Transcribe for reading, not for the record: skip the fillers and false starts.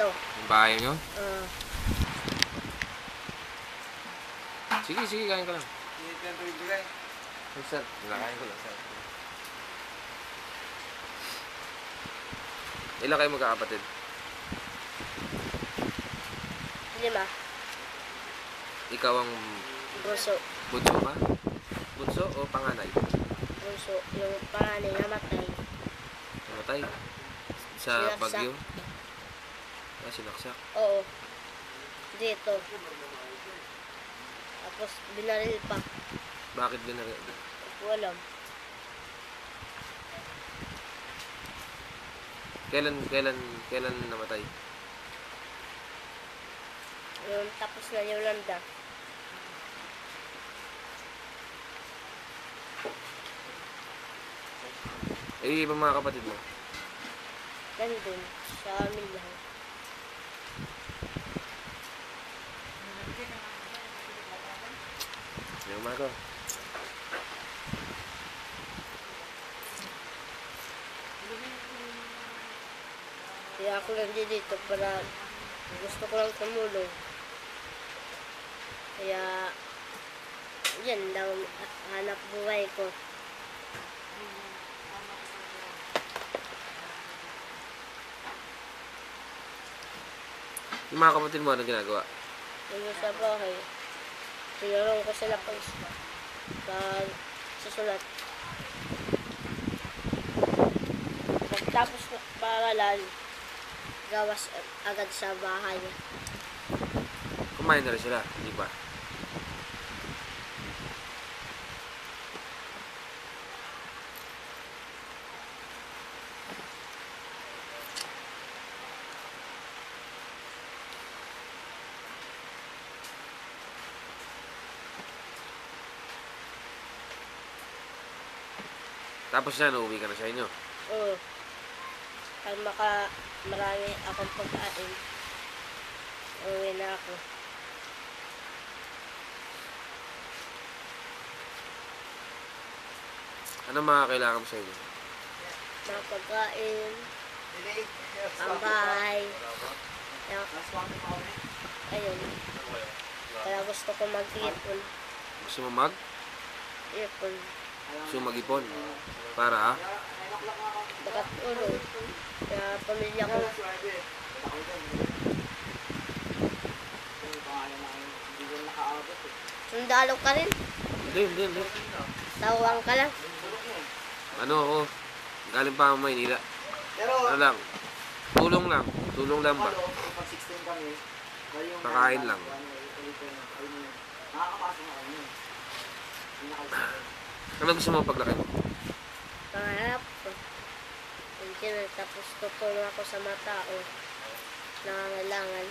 dito. Yung bahay nyo? Sige, kain ka lang. Hindi ko yung bigay. Sir, nakain ko lang, sir. Ilan kayo magkakapatid? 5. Ikaw ang Bunso. bunso ka? Bunso o panganay? Bunso. Yung panganay namatay. Namatay? Sa Sinaksak. Bagyo? Sinaksak? Oo. Dito. Tapos binaril pa. Bakit binaril? Walang. Kailan namatay? Yung tapos na Yolanda. Eh, ibang mga kapatid mo? Nandun. Sa amin lang. Yung mga ko. Kaya ako lang dito para gusto ko lang tumulong. Kaya yan lang hanap buhay ko. Yung mga kapatid mo, anong ginagawa? Yung sa bahay, tinulong ko sila pag susulat. Pagtapos pangalan, gawas agad sa bahay. Kumain na rin sila, hindi ba? Tapos na, uuwi ka na sa inyo. Oo. Pag marami akong pagkain, uwi na ako. Ano mga kailangan mo sa inyo? Mga pagkain, ang bahay. Ayun. Kaya gusto ko mag-ipon. Gusto mo Ipon. Gusto mo mag-ipon? Para? Makatulong. Kaya pamilya ko. Sundalo ka rin. Hindi. Tawang ka lang. Ano ako? Galing pa ako Maynila. Ano lang? Tulong lang ba? Pakain lang. Ano gusto mo paglaki mo? Pangarap ko. Hindi tapos tutulong ako sa mga tao. Nangangailangan.